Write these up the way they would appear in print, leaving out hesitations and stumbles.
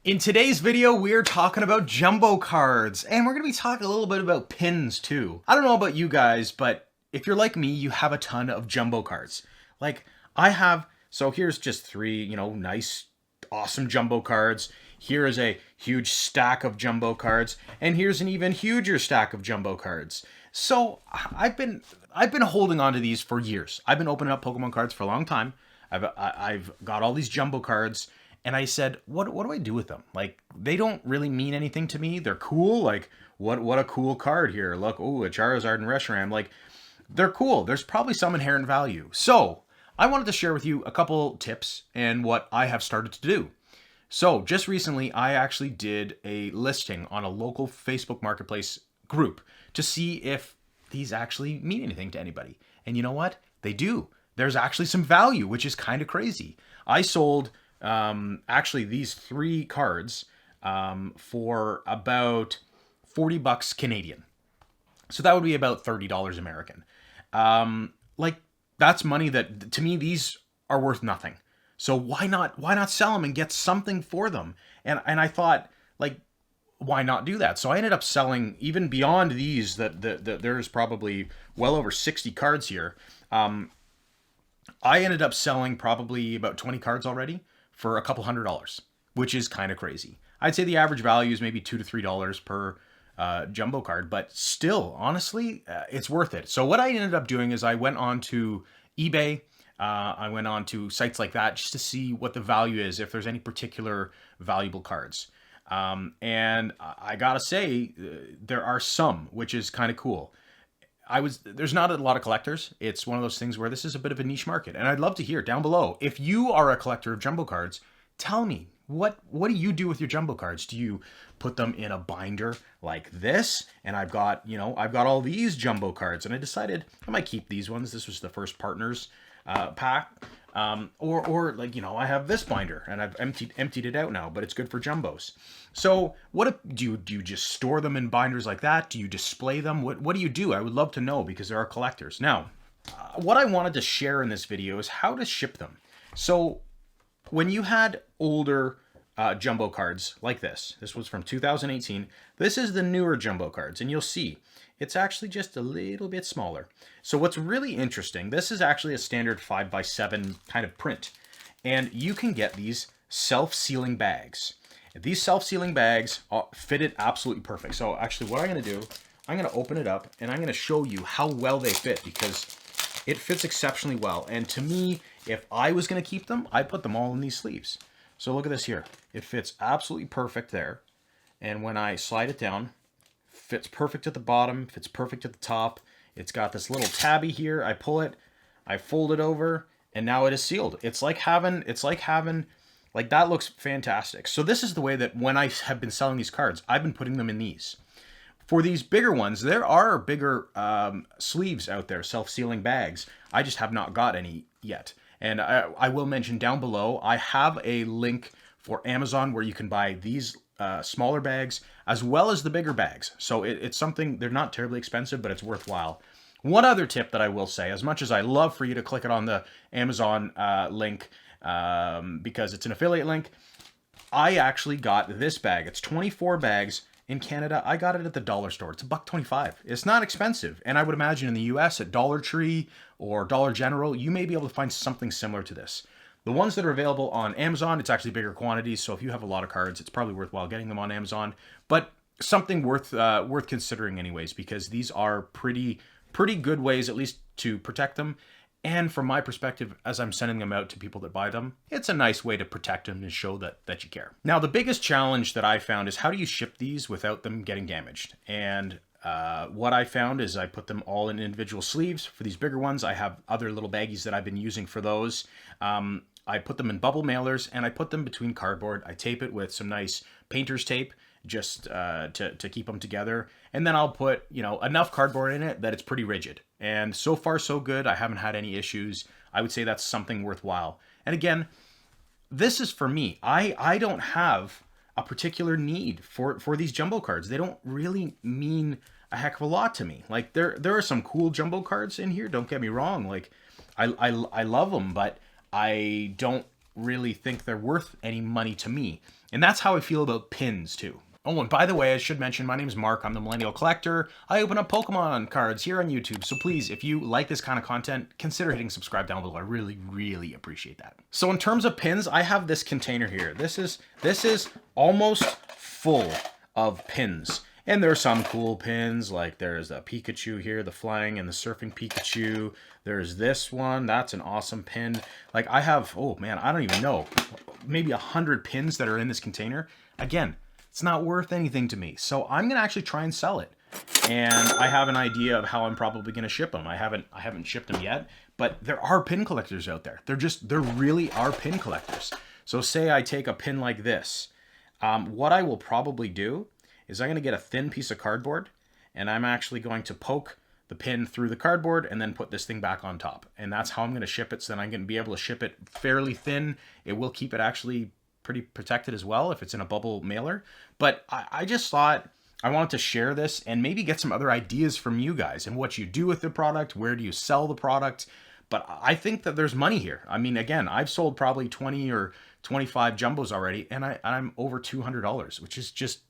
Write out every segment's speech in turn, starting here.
In today's video, we're talking about jumbo cards, and we're going to be talking a little bit about pins too. I don't know about you guys, but if you're like me, you have a ton of jumbo cards. Like I have, so here's just three, nice, awesome jumbo cards. Here is a huge stack of jumbo cards, and here's an even huger stack of jumbo cards. So I've been holding on to these for years. I've been opening up Pokemon cards for a long time. I've got all these jumbo cards. And I said, what do I do with them? Like, they don't really mean anything to me. They're cool. Like, what a cool card here. Look, oh, a Charizard and Reshiram. Like, they're cool. There's probably some inherent value. So, I wanted to share with you a couple tips and what I have started to do. So, just recently, I actually did a listing on a local Facebook Marketplace group to see if these actually mean anything to anybody. And you know what? They do. There's actually some value, which is kind of crazy. I sold... actually these three cards for about $40 Canadian. So that would be about $30 American. Like that's money that to me these are worth nothing. So why not sell them and get something for them? And I thought, like, why not do that? So I ended up selling even beyond these that there's probably well over 60 cards here. I ended up selling probably about 20 cards already for a couple $100, which is kind of crazy. I'd say the average value is maybe $2 to $3 per jumbo card, but still, honestly, it's worth it. So what I ended up doing is I went on to eBay. I went on to sites like that just to see what the value is, if there's any particular valuable cards. And I gotta say, there are some, which is kind of cool. There's not a lot of collectors. It's one of those things where this is a bit of a niche market. And I'd love to hear down below, if you are a collector of jumbo cards, tell me, what do you do with your jumbo cards? Do you put them in a binder like this? And I've got all these jumbo cards, and I decided I might keep these ones. This was the first partners pack. Or like, I have this binder and I've emptied it out now, but it's good for jumbos. So do you just store them in binders like that? Do you display them? What do you do? I would love to know, because there are collectors. Now, what I wanted to share in this video is how to ship them. So when you had older jumbo cards like this was from 2018. This is the newer jumbo cards, and you'll see it's actually just a little bit smaller. So what's really interesting, this is actually a standard 5x7 kind of print. And you can get these self-sealing bags. These self-sealing bags fit it absolutely perfect. So actually what I'm going to do, I'm going to open it up and I'm going to show you how well they fit, because it fits exceptionally well. And to me, if I was going to keep them, I'd put them all in these sleeves. So look at this here. It fits absolutely perfect there. And when I slide it down, fits perfect at the bottom, fits perfect at the top. It's got this little tabby here. I pull it, I fold it over, and now it is sealed. It's like having, like, that looks fantastic. So this is the way that when I have been selling these cards, I've been putting them in these. For these bigger ones, there are bigger sleeves out there, self-sealing bags. I just have not got any yet. And I will mention down below, I have a link for Amazon where you can buy these smaller bags as well as the bigger bags. So it's something, they're not terribly expensive, but it's worthwhile. One other tip that I will say, as much as I love for you to click it on the Amazon link because it's an affiliate link, I actually got this bag. It's 24 bags. In Canada, I got it at the dollar store. It's $1.25. It's not expensive. And I would imagine in the US at Dollar Tree or Dollar General, you may be able to find something similar to this. The ones that are available on Amazon, it's actually bigger quantities. So if you have a lot of cards, it's probably worthwhile getting them on Amazon. But something worth considering anyways, because these are pretty good ways, at least, to protect them. And from my perspective, as I'm sending them out to people that buy them, it's a nice way to protect them and show that you care. Now, the biggest challenge that I found is how do you ship these without them getting damaged? And what I found is I put them all in individual sleeves. For these bigger ones, I have other little baggies that I've been using for those. I put them in bubble mailers and I put them between cardboard. I tape it with some nice painter's tape just to keep them together. And then I'll put, enough cardboard in it that it's pretty rigid. And so far, so good. I haven't had any issues. I would say that's something worthwhile. And again, this is for me. I don't have a particular need for these jumbo cards. They don't really mean a heck of a lot to me. Like there are some cool jumbo cards in here. Don't get me wrong. Like I love them, but I don't really think they're worth any money to me. And that's how I feel about pins too. Oh, and by the way, I should mention, my name is Mark. I'm the Millennial Collector. I open up Pokemon cards here on YouTube. So please, if you like this kind of content, consider hitting subscribe down below. I really, really appreciate that. So in terms of pins, I have this container here. This is almost full of pins. And there are some cool pins, like there's a Pikachu here, the flying and the surfing Pikachu. There's this one, that's an awesome pin. Like I have, oh man, I don't even know, maybe 100 pins that are in this container. Again, it's not worth anything to me. So I'm gonna actually try and sell it. And I have an idea of how I'm probably gonna ship them. I haven't shipped them yet, but there are pin collectors out there. There really are pin collectors. So say I take a pin like this. What I will probably do is I'm going to get a thin piece of cardboard and I'm actually going to poke the pin through the cardboard and then put this thing back on top. And that's how I'm going to ship it. So then I'm going to be able to ship it fairly thin. It will keep it actually pretty protected as well if it's in a bubble mailer. But I just thought I wanted to share this and maybe get some other ideas from you guys and what you do with the product. Where do you sell the product? But I think that there's money here. I mean, again, I've sold probably 20 or 25 jumbos already and I'm over $200, which is just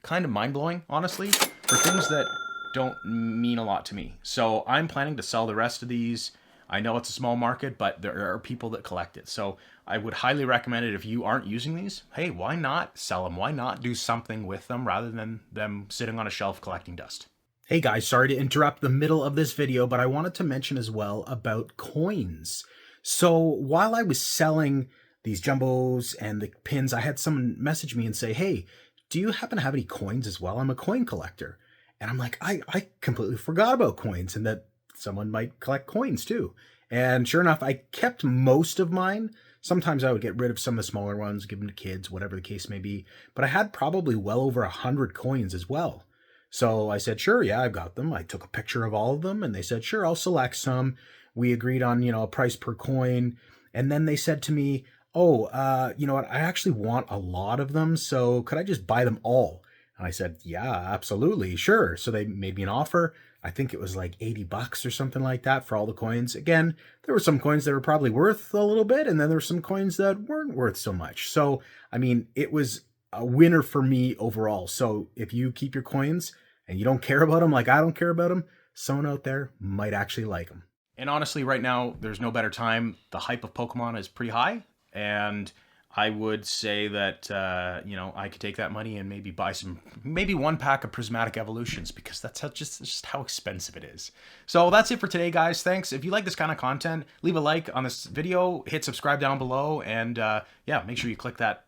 kind of mind-blowing, honestly, for things that don't mean a lot to me. So I'm planning to sell the rest of these. I know it's a small market, but there are people that collect it. So I would highly recommend it if you aren't using these. Hey, why not sell them? Why not do something with them rather than them sitting on a shelf collecting dust? Hey guys, sorry to interrupt the middle of this video, but I wanted to mention as well about coins. So while I was selling these jumbos and the pins, I had someone message me and say, hey, do you happen to have any coins as well? I'm a coin collector. And I'm like, I completely forgot about coins and that someone might collect coins too. And sure enough, I kept most of mine. Sometimes I would get rid of some of the smaller ones, give them to kids, whatever the case may be. But I had probably well over 100 coins as well. So I said, sure, yeah, I've got them. I took a picture of all of them and they said, sure, I'll select some. We agreed on, a price per coin. And then they said to me, oh, you know what? I actually want a lot of them. So could I just buy them all? And I said, yeah, absolutely. Sure. So they made me an offer. I think it was like $80 or something like that for all the coins. Again, there were some coins that were probably worth a little bit. And then there were some coins that weren't worth so much. So, I mean, it was a winner for me overall. So if you keep your coins and you don't care about them like I don't care about them, someone out there might actually like them. And honestly, right now, there's no better time. The hype of Pokemon is pretty high. And I would say that, I could take that money and maybe buy maybe one pack of Prismatic Evolutions because that's just how expensive it is. So that's it for today, guys. Thanks. If you like this kind of content, leave a like on this video, hit subscribe down below, and make sure you click that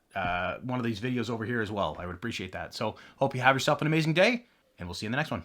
one of these videos over here as well. I would appreciate that. So hope you have yourself an amazing day, and we'll see you in the next one.